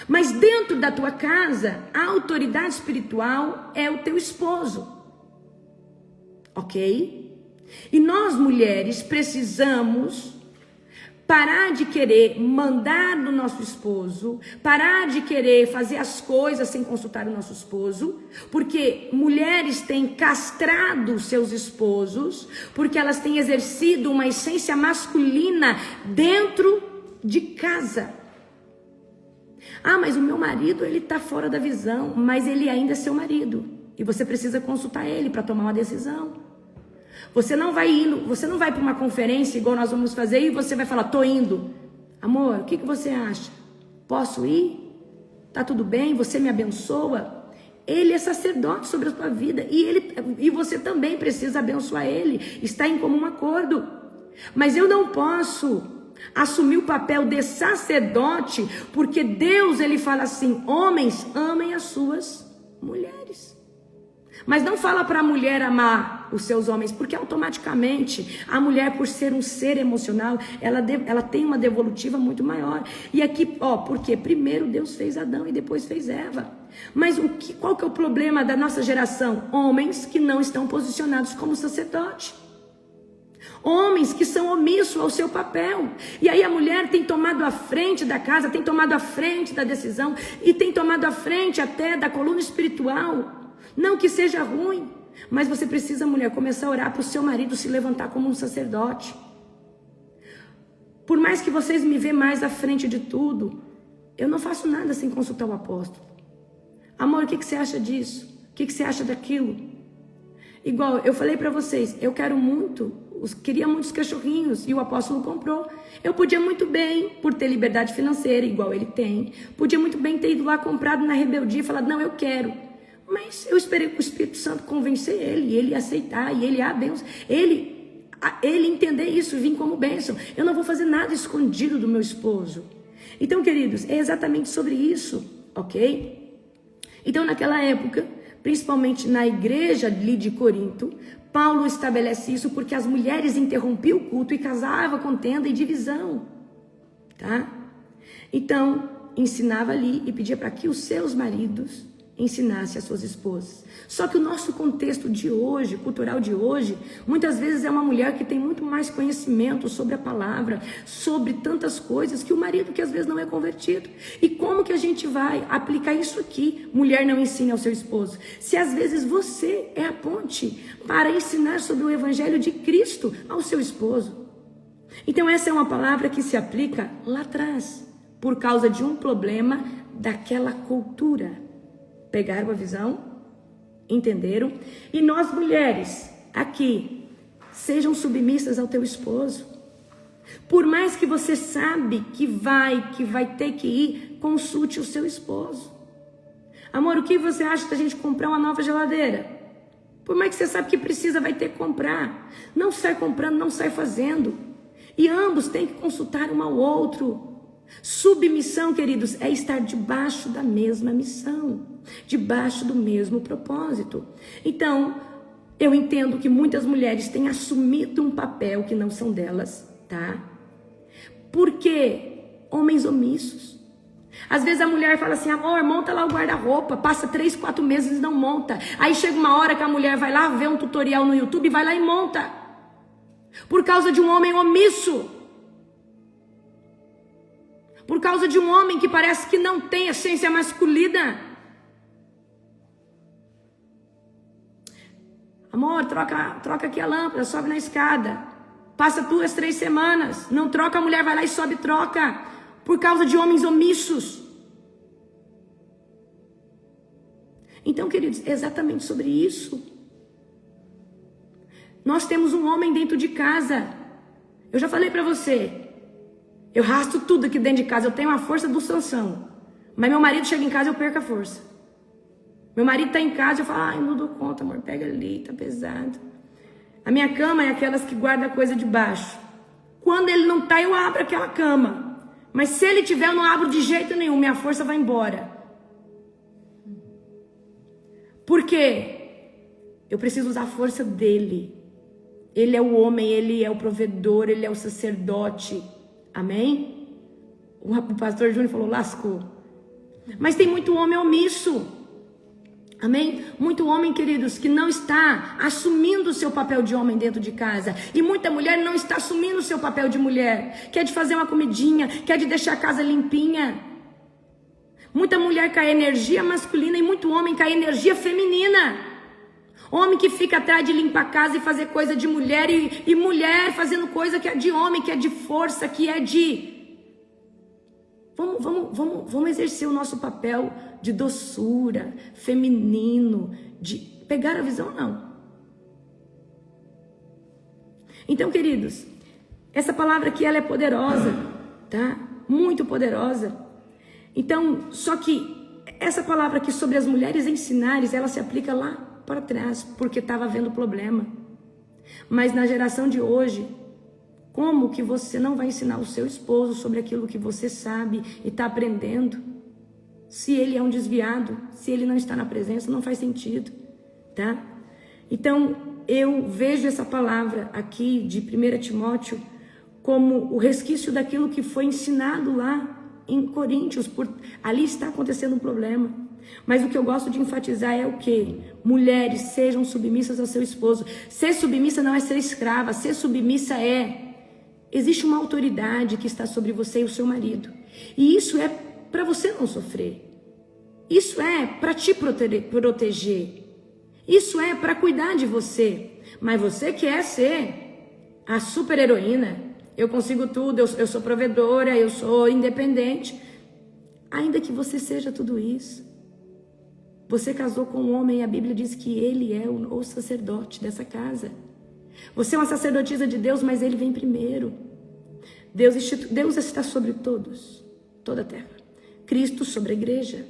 Mas dentro da tua casa, a autoridade espiritual é o teu esposo. Ok? E nós, mulheres, precisamos parar de querer mandar no nosso esposo, parar de querer fazer as coisas sem consultar o nosso esposo, porque mulheres têm castrado seus esposos, porque elas têm exercido uma essência masculina dentro de casa. Ah, mas o meu marido, ele está fora da visão, mas ele ainda é seu marido, e você precisa consultar ele para tomar uma decisão. Você não vai para uma conferência igual nós vamos fazer e você vai falar, tô indo. Amor, o que você acha? Posso ir? Tá tudo bem? Você me abençoa? Ele é sacerdote sobre a tua vida e você também precisa abençoar ele. Está em comum acordo. Mas eu não posso assumir o papel de sacerdote, porque Deus, ele fala assim, homens, amem as suas mulheres. Mas não fala para a mulher amar os seus homens, porque automaticamente a mulher, por ser um ser emocional, ela tem uma devolutiva muito maior. E aqui, porque primeiro Deus fez Adão e depois fez Eva. Mas qual que é o problema da nossa geração? Homens que não estão posicionados como sacerdote. Homens que são omissos ao seu papel. E aí a mulher tem tomado a frente da casa, tem tomado a frente da decisão e tem tomado a frente até da coluna espiritual. Não que seja ruim, mas você precisa, mulher, começar a orar para o seu marido se levantar como um sacerdote. Por mais que vocês me vejam mais à frente de tudo, eu não faço nada sem consultar o apóstolo. Amor, o que você acha disso? O que você acha daquilo? Igual, eu falei para vocês, eu queria muitos cachorrinhos e o apóstolo comprou. Eu podia muito bem, por ter liberdade financeira, igual ele tem, podia muito bem ter ido lá comprado na rebeldia e falado, não, eu quero. Mas eu esperei que o Espírito Santo convencer ele aceitar, e ele a bênção, ele entender isso e vir como bênção. Eu não vou fazer nada escondido do meu esposo. Então, queridos, é exatamente sobre isso, ok? Então, naquela época, principalmente na igreja ali de Corinto, Paulo estabelece isso porque as mulheres interrompiam o culto e casavam com contenda e divisão, tá? Então, ensinava ali e pedia para que os seus maridos ensinasse às suas esposas. Só que o nosso contexto de hoje, cultural de hoje, muitas vezes é uma mulher que tem muito mais conhecimento sobre a palavra, sobre tantas coisas, que o marido que às vezes não é convertido. E como que a gente vai aplicar isso aqui? Mulher não ensina ao seu esposo. Se às vezes você é a ponte para ensinar sobre o evangelho de Cristo ao seu esposo. Então essa é uma palavra que se aplica lá atrás, por causa de um problema daquela cultura. Pegaram a visão? Entenderam? E nós mulheres, aqui, sejam submissas ao teu esposo. Por mais que você sabe que vai ter que ir, consulte o seu esposo. Amor, o que você acha da gente comprar uma nova geladeira? Por mais que você sabe que precisa, vai ter que comprar. Não sai comprando, não sai fazendo. E ambos têm que consultar um ao outro. Submissão, queridos, é estar debaixo da mesma missão, debaixo do mesmo propósito. Então, eu entendo que muitas mulheres têm assumido um papel que não são delas, tá? Porque homens omissos. Às vezes a mulher fala assim, amor, monta lá o guarda-roupa, passa 3, 4 meses e não monta. Aí chega uma hora que a mulher vai lá ver um tutorial no YouTube, vai lá e monta. Por causa de um homem omisso. Por causa de um homem que parece que não tem essência masculina. Amor, troca aqui a lâmpada, sobe na escada. Passa 2, 3 semanas. Não troca, a mulher vai lá e sobe e troca. Por causa de homens omissos. Então, queridos, é exatamente sobre isso. Nós temos um homem dentro de casa. Eu já falei para você. Eu rasto tudo aqui dentro de casa. Eu tenho a força do Sansão. Mas meu marido chega em casa e eu perco a força. Meu marido tá em casa e eu falo, eu não dou conta, amor, pega ali, tá pesado. A minha cama é aquelas que guarda coisa debaixo. Quando ele não tá, eu abro aquela cama. Mas se ele tiver, eu não abro de jeito nenhum. Minha força vai embora. Por quê? Eu preciso usar a força dele. Ele é o homem, ele é o provedor, ele é o sacerdote. Amém? O pastor Júnior falou, lascou. Mas tem muito homem omisso. Amém? Muito homem, queridos, que não está assumindo o seu papel de homem dentro de casa. E muita mulher não está assumindo o seu papel de mulher. Quer de fazer uma comidinha, quer de deixar a casa limpinha. Muita mulher com a energia masculina e muito homem com a energia feminina. Homem que fica atrás de limpar a casa e fazer coisa de mulher e mulher fazendo coisa que é de homem, que é de força, que é de... Vamos exercer o nosso papel de doçura, feminino, de pegar a visão, não. Então, queridos, essa palavra aqui, ela é poderosa, tá? Muito poderosa. Então, só que essa palavra aqui sobre as mulheres ensinares, ela se aplica lá para trás, porque estava havendo problema. Mas na geração de hoje, como que você não vai ensinar o seu esposo sobre aquilo que você sabe e está aprendendo? Se ele é um desviado, se ele não está na presença, não faz sentido, tá? Então, eu vejo essa palavra aqui de 1 Timóteo como o resquício daquilo que foi ensinado lá em Coríntios. Ali está acontecendo um problema. Mas o que eu gosto de enfatizar é o quê? Mulheres, sejam submissas ao seu esposo. Ser submissa não é ser escrava, ser submissa é... Existe uma autoridade que está sobre você e o seu marido. E isso é para você não sofrer. Isso é para te proteger. Isso é para cuidar de você. Mas você quer ser a super heroína. Eu consigo tudo, eu sou provedora, eu sou independente. Ainda que você seja tudo isso. Você casou com um homem e a Bíblia diz que ele é o sacerdote dessa casa. Você é uma sacerdotisa de Deus, mas ele vem primeiro. Deus está sobre todos, toda a terra. Cristo sobre a igreja.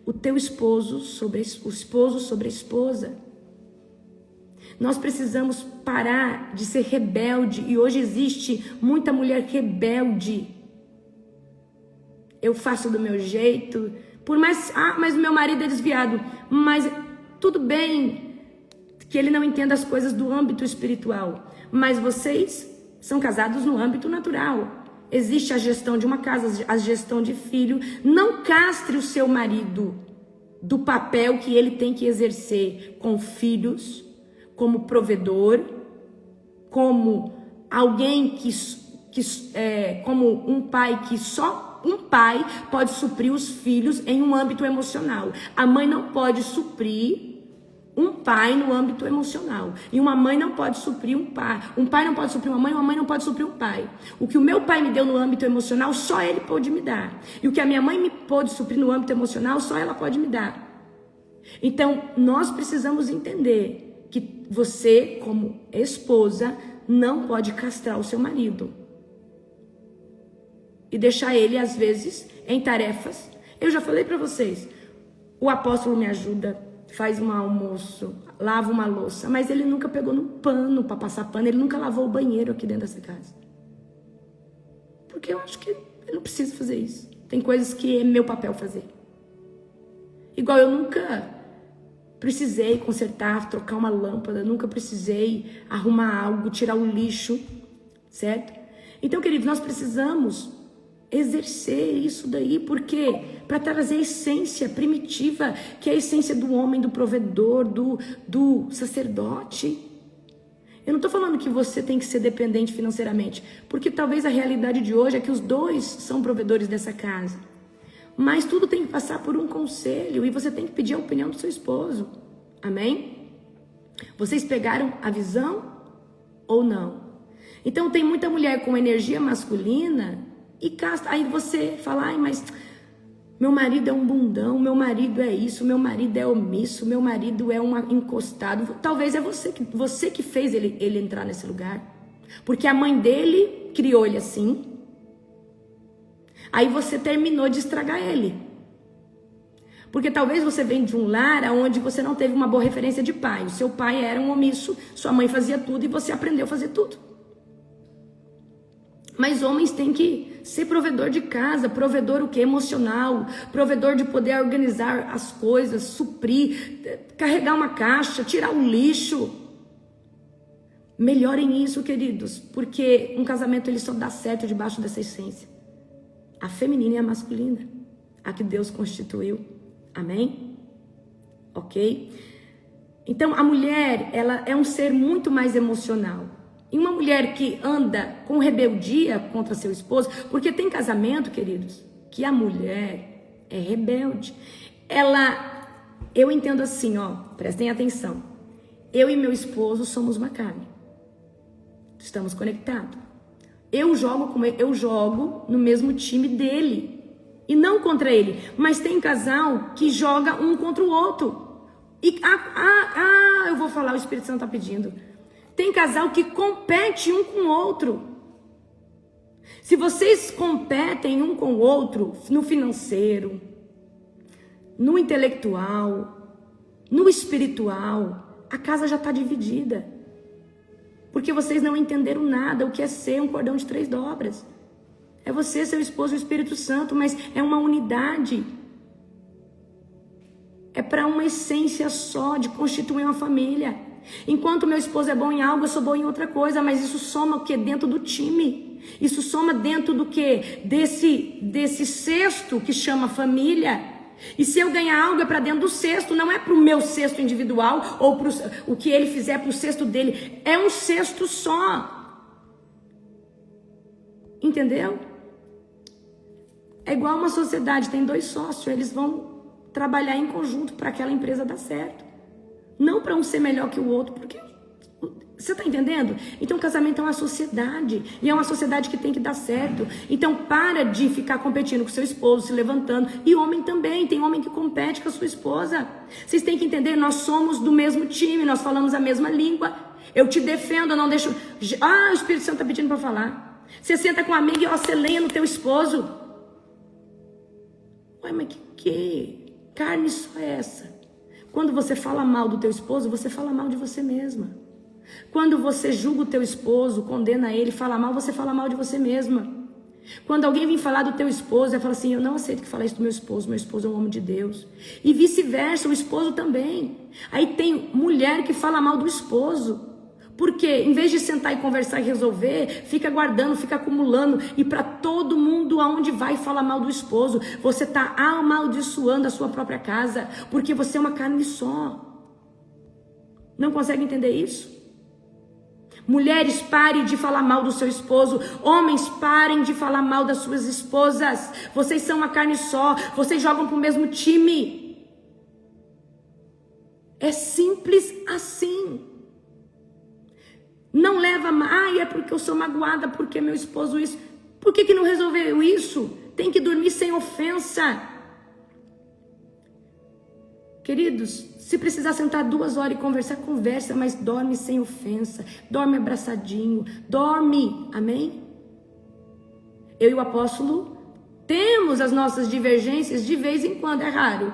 O teu esposo sobre a esposa. Nós precisamos parar de ser rebelde. E hoje existe muita mulher rebelde. Eu faço do meu jeito. Por mais, mas o meu marido é desviado. Mas tudo bem que ele não entenda as coisas do âmbito espiritual, mas vocês são casados no âmbito natural. Existe a gestão de uma casa, a gestão de filho. Não castre o seu marido do papel que ele tem que exercer com filhos, como provedor, como alguém como um pai que só um pai pode suprir os filhos em um âmbito emocional. A mãe não pode suprir um pai no âmbito emocional. E uma mãe não pode suprir um pai. Um pai não pode suprir uma mãe não pode suprir um pai. O que o meu pai me deu no âmbito emocional, só ele pode me dar. E o que a minha mãe me pôde suprir no âmbito emocional, só ela pode me dar. Então, nós precisamos entender que você, como esposa, não pode castrar o seu marido. E deixar ele, às vezes, em tarefas. Eu já falei para vocês, o apóstolo me ajuda, faz um almoço, lava uma louça, mas ele nunca pegou no pano para passar pano, ele nunca lavou o banheiro aqui dentro dessa casa. Porque eu acho que eu não preciso fazer isso. Tem coisas que é meu papel fazer. Igual eu nunca precisei consertar, trocar uma lâmpada, nunca precisei arrumar algo, tirar o lixo, certo? Então, queridos, nós precisamos exercer isso daí, porque para trazer a essência primitiva, que é a essência do homem, do provedor, do sacerdote. Eu não estou falando que você tem que ser dependente financeiramente, porque talvez a realidade de hoje é que os dois são provedores dessa casa. Mas tudo tem que passar por um conselho e você tem que pedir a opinião do seu esposo. Amém? Vocês pegaram a visão ou não? Então tem muita mulher com energia masculina e casta. Aí você fala, ai, mas meu marido é um bundão, meu marido é isso, meu marido é omisso, meu marido é um encostado. Talvez é você que fez ele entrar nesse lugar. Porque a mãe dele criou ele assim. Aí você terminou de estragar ele. Porque talvez você vem de um lar onde você não teve uma boa referência de pai. O seu pai era um omisso, sua mãe fazia tudo e você aprendeu a fazer tudo. Mas homens têm que ser provedor de casa, provedor o quê? Emocional, provedor de poder organizar as coisas, suprir, carregar uma caixa, tirar o lixo. Melhorem isso, queridos, porque um casamento ele só dá certo debaixo dessa essência. A feminina e a masculina, a que Deus constituiu. Amém? Ok? Então, a mulher, ela é um ser muito mais emocional. E uma mulher que anda com rebeldia contra seu esposo, porque tem casamento, queridos, que a mulher é rebelde. Eu entendo assim, ó, prestem atenção. Eu e meu esposo somos uma carne. Estamos conectados. Eu jogo no mesmo time dele e não contra ele. Mas tem casal que joga um contra o outro. E eu vou falar, o Espírito Santo está pedindo. Tem casal que compete um com o outro. Se vocês competem um com o outro no financeiro, no intelectual, no espiritual, a casa já está dividida. Porque vocês não entenderam nada o que é ser um cordão de 3 dobras. É você, seu esposo e o Espírito Santo, mas é uma unidade. É para uma essência só de constituir uma família. Enquanto meu esposo é bom em algo, eu sou bom em outra coisa, mas isso soma o que? Dentro do time. Isso soma dentro do que? Desse cesto que chama família. E se eu ganhar algo é para dentro do cesto, não é para o meu cesto individual ou para o que ele fizer para o cesto dele. É um cesto só. Entendeu? É igual uma sociedade, tem 2 sócios, eles vão trabalhar em conjunto para aquela empresa dar certo. Não para um ser melhor que o outro, porque... Você está entendendo? Então o casamento é uma sociedade. E é uma sociedade que tem que dar certo. Então para de ficar competindo com seu esposo, se levantando. E homem também. Tem homem que compete com a sua esposa. Vocês têm que entender, nós somos do mesmo time. Nós falamos a mesma língua. Eu te defendo, eu não deixo... o Espírito Santo está pedindo para falar. Você senta com uma amiga e você lenha no teu esposo. Ué, mas que carne só é essa? Quando você fala mal do teu esposo, você fala mal de você mesma. Quando você julga o teu esposo, condena ele, fala mal, você fala mal de você mesma. Quando alguém vem falar do teu esposo, ele fala assim, eu não aceito que fale isso do meu esposo é um homem de Deus. E vice-versa, o esposo também. Aí tem mulher que fala mal do esposo. Porque em vez de sentar e conversar e resolver, fica guardando, fica acumulando. E para todo mundo aonde vai falar mal do esposo, você está amaldiçoando a sua própria casa. Porque você é uma carne só. Não consegue entender isso? Mulheres, parem de falar mal do seu esposo. Homens, parem de falar mal das suas esposas. Vocês são uma carne só. Vocês jogam para o mesmo time. É simples assim. Não leva... é porque eu sou magoada, porque meu esposo isso. Por que não resolveu isso? Tem que dormir sem ofensa. Queridos, se precisar sentar 2 horas e conversar, conversa, mas dorme sem ofensa, dorme abraçadinho, dorme, amém? Eu e o apóstolo temos as nossas divergências de vez em quando, é raro.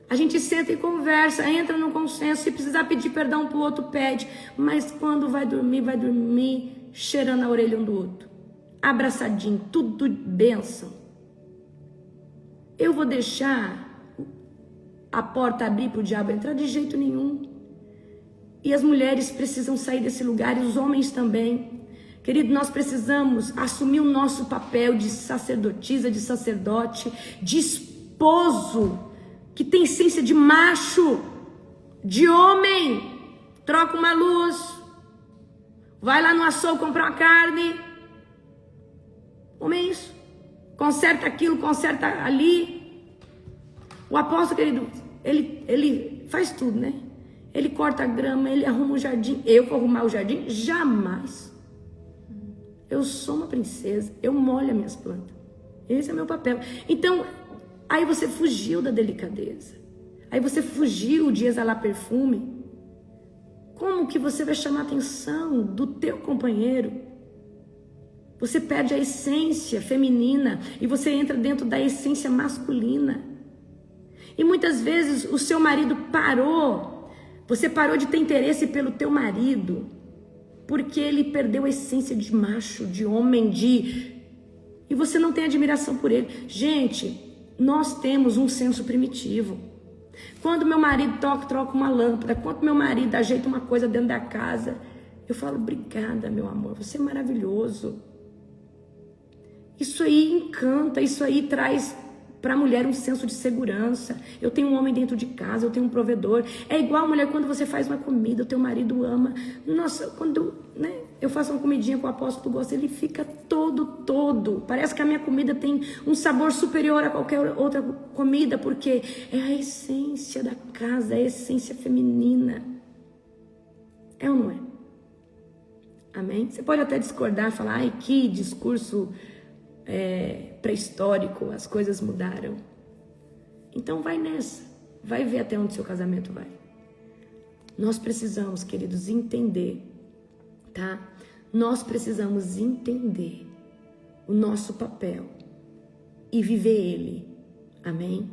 A gente senta e conversa, entra no consenso, se precisar pedir perdão pro outro, pede, mas quando vai dormir cheirando a orelha um do outro, abraçadinho, tudo bênção. Eu vou deixar a porta abrir para o diabo entrar? De jeito nenhum. E as mulheres precisam sair desse lugar, e os homens também. Querido, nós precisamos assumir o nosso papel de sacerdotisa, de sacerdote, de esposo, que tem essência de macho, de homem. Troca uma luz, vai lá no açougue comprar uma carne. Homem é isso. Conserta aquilo, conserta ali. O apóstolo, querido, ele faz tudo, né? Ele corta a grama, ele arruma o jardim. Eu vou arrumar o jardim? Jamais. Eu sou uma princesa, eu molho as minhas plantas. Esse é meu papel. Então, aí você fugiu da delicadeza. Aí você fugiu de exalar perfume. Como que você vai chamar a atenção do teu companheiro? Você perde a essência feminina e você entra dentro da essência masculina. E muitas vezes o seu marido parou, você parou de ter interesse pelo teu marido, porque ele perdeu a essência de macho, de homem, e você não tem admiração por ele. Gente, nós temos um senso primitivo. Quando meu marido troca uma lâmpada, quando meu marido ajeita uma coisa dentro da casa, eu falo, obrigada, meu amor, você é maravilhoso. Isso aí encanta, isso aí traz para a mulher um senso de segurança. Eu tenho um homem dentro de casa, eu tenho um provedor. É igual a mulher quando você faz uma comida, o teu marido ama. Nossa, quando eu faço uma comidinha que o apóstolo gosta, ele fica todo. Parece que a minha comida tem um sabor superior a qualquer outra comida, porque é a essência da casa, é a essência feminina. É ou não é? Amém? Você pode até discordar, falar, ai, que discurso pré-histórico, as coisas mudaram. Então vai nessa, vai ver até onde seu casamento vai. Nós precisamos, queridos, entender, tá? Nós precisamos entender o nosso papel e viver ele, amém?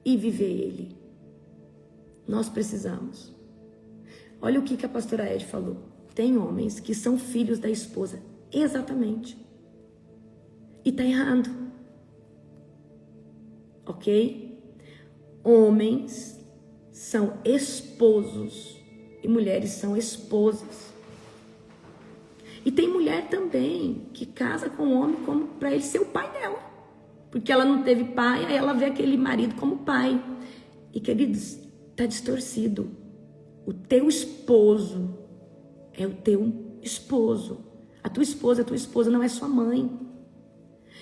E viver ele. Nós precisamos. Olha o que a pastora Ed falou. Tem homens que são filhos da esposa, exatamente. E tá errado, ok? Homens são esposos e mulheres são esposas. E tem mulher também que casa com o homem como para ele ser o pai dela, porque ela não teve pai, aí ela vê aquele marido como pai. E queridos, tá distorcido. O teu esposo é o teu esposo. A tua esposa não é sua mãe.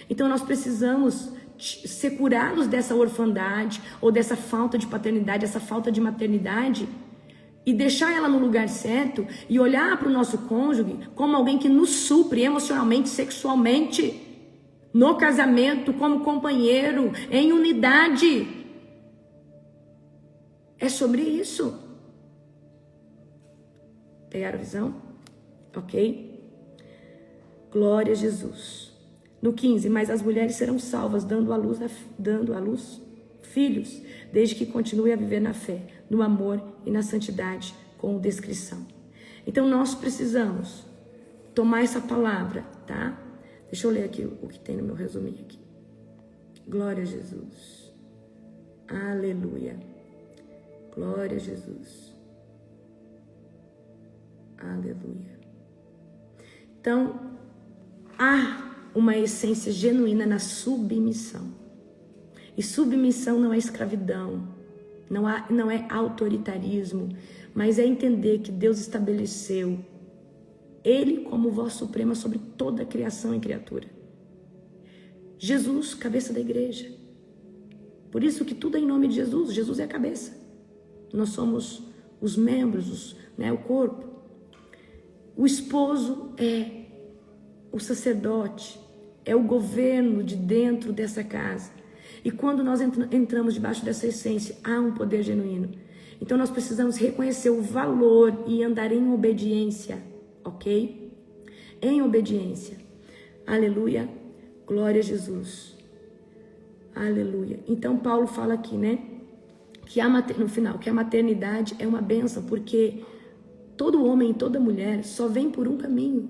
Então nós precisamos ser curados dessa orfandade ou dessa falta de paternidade, essa falta de maternidade, e deixar ela no lugar certo e olhar para o nosso cônjuge como alguém que nos supre emocionalmente, sexualmente, no casamento, como companheiro, em unidade. É sobre isso. Pegaram a visão? Ok? Glória a Jesus. No 15, mas as mulheres serão salvas, dando à luz filhos, desde que continue a viver na fé, no amor e na santidade, com descrição. Então nós precisamos tomar essa palavra, tá? Deixa eu ler aqui o que tem no meu resuminho aqui. Glória a Jesus. Aleluia. Glória a Jesus. Aleluia. Então, há uma essência genuína na submissão. E submissão não é escravidão, não é autoritarismo, mas é entender que Deus estabeleceu Ele como voz suprema sobre toda a criação e criatura. Jesus, cabeça da igreja. Por isso que tudo é em nome de Jesus. Jesus é a cabeça. Nós somos os membros, o corpo. O esposo é o sacerdote, é o governo de dentro dessa casa. E quando nós entramos debaixo dessa essência, há um poder genuíno. Então nós precisamos reconhecer o valor e andar em obediência, ok? Em obediência. Aleluia. Glória a Jesus. Aleluia. Então Paulo fala aqui, que no final, que a maternidade é uma bênção, porque todo homem e toda mulher só vem por um caminho.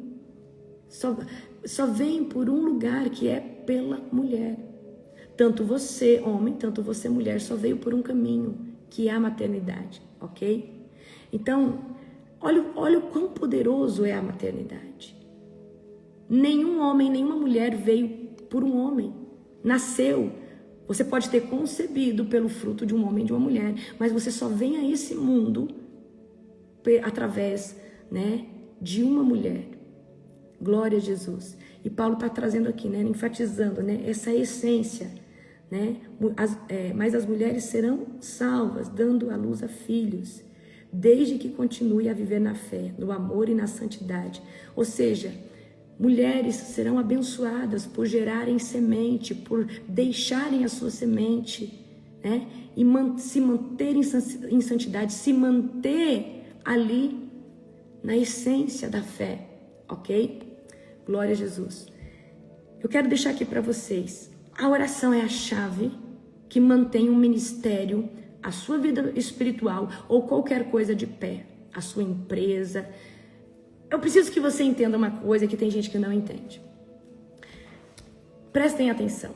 Só vem por um lugar, que é pela mulher. Tanto você, homem, tanto você, mulher, só veio por um caminho, que é a maternidade, ok? Então, olha o quão poderoso é a maternidade. Nenhum homem, nenhuma mulher veio por um homem. Nasceu. Você pode ter concebido pelo fruto de um homem e de uma mulher, mas você só vem a esse mundo através, de uma mulher. Glória a Jesus. E Paulo está trazendo aqui, enfatizando, essa essência, mas as mulheres serão salvas, dando à luz a filhos, desde que continue a viver na fé, no amor e na santidade. Ou seja, mulheres serão abençoadas por gerarem semente, por deixarem a sua semente, e se manter em santidade, se manter ali na essência da fé, ok? Glória a Jesus. Eu quero deixar aqui para vocês, a oração é a chave que mantém um ministério, a sua vida espiritual ou qualquer coisa de pé, a sua empresa. Eu preciso que você entenda uma coisa que tem gente que não entende. Prestem atenção.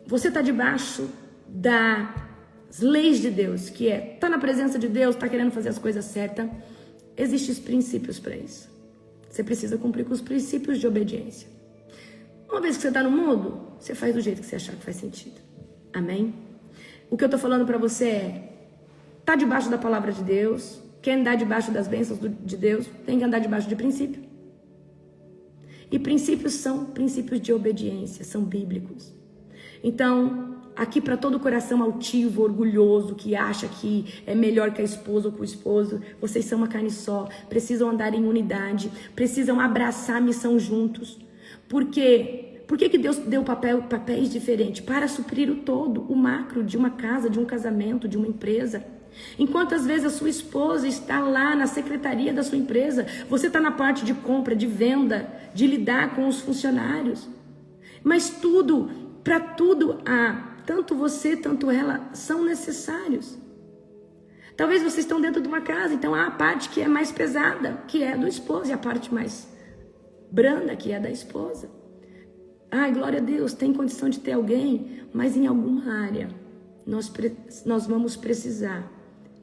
Você está debaixo das leis de Deus, que está na presença de Deus, está querendo fazer as coisas certas. Existem os princípios para isso. Você precisa cumprir com os princípios de obediência. Uma vez que você está no mundo, você faz do jeito que você achar que faz sentido. Amém? O que eu estou falando para você é, tá debaixo da palavra de Deus, quer andar debaixo das bênçãos de Deus, tem que andar debaixo de princípio. E princípios são princípios de obediência, são bíblicos. Então, aqui para todo coração altivo, orgulhoso, que acha que é melhor que a esposa ou que o esposo, vocês são uma carne só, precisam andar em unidade, precisam abraçar a missão juntos. Por quê? Por que Deus deu papéis diferentes? Para suprir o todo, o macro de uma casa, de um casamento, de uma empresa. Enquanto às vezes a sua esposa está lá na secretaria da sua empresa, você está na parte de compra, de venda, de lidar com os funcionários. Mas tudo, para tudo, tanto você, tanto ela, são necessários. Talvez vocês estão dentro de uma casa, então há a parte que é mais pesada, que é do esposo, e a parte mais branda, que é da esposa. Ai, glória a Deus, tem condição de ter alguém, mas em alguma área nós vamos precisar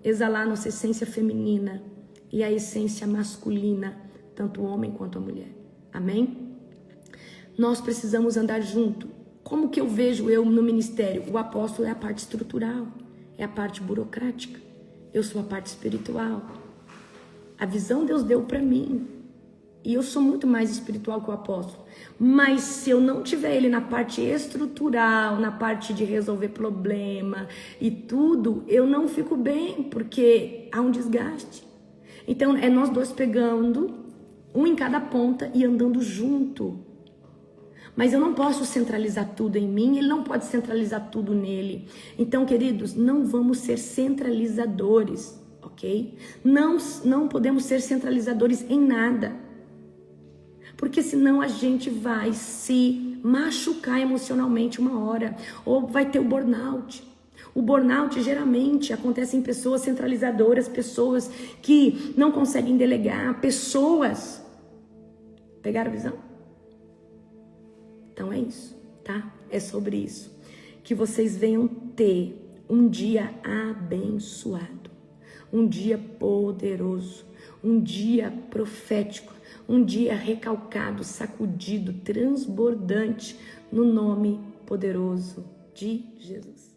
exalar nossa essência feminina e a essência masculina, tanto o homem quanto a mulher. Amém? Nós precisamos andar junto. Como que eu vejo eu no ministério? O apóstolo é a parte estrutural, é a parte burocrática. Eu sou a parte espiritual. A visão Deus deu para mim. E eu sou muito mais espiritual que o apóstolo. Mas se eu não tiver ele na parte estrutural, na parte de resolver problema e tudo, eu não fico bem, porque há um desgaste. Então é nós dois pegando, um em cada ponta e andando junto. Mas eu não posso centralizar tudo em mim, ele não pode centralizar tudo nele. Então, queridos, não vamos ser centralizadores, ok? Não podemos ser centralizadores em nada. Porque senão a gente vai se machucar emocionalmente uma hora. Ou vai ter o burnout. O burnout geralmente acontece em pessoas centralizadoras, pessoas que não conseguem delegar, pessoas. Pegaram a visão? Então é isso, tá? É sobre isso. Que vocês venham ter um dia abençoado. Um dia poderoso. Um dia profético. Um dia recalcado, sacudido, transbordante, no nome poderoso de Jesus.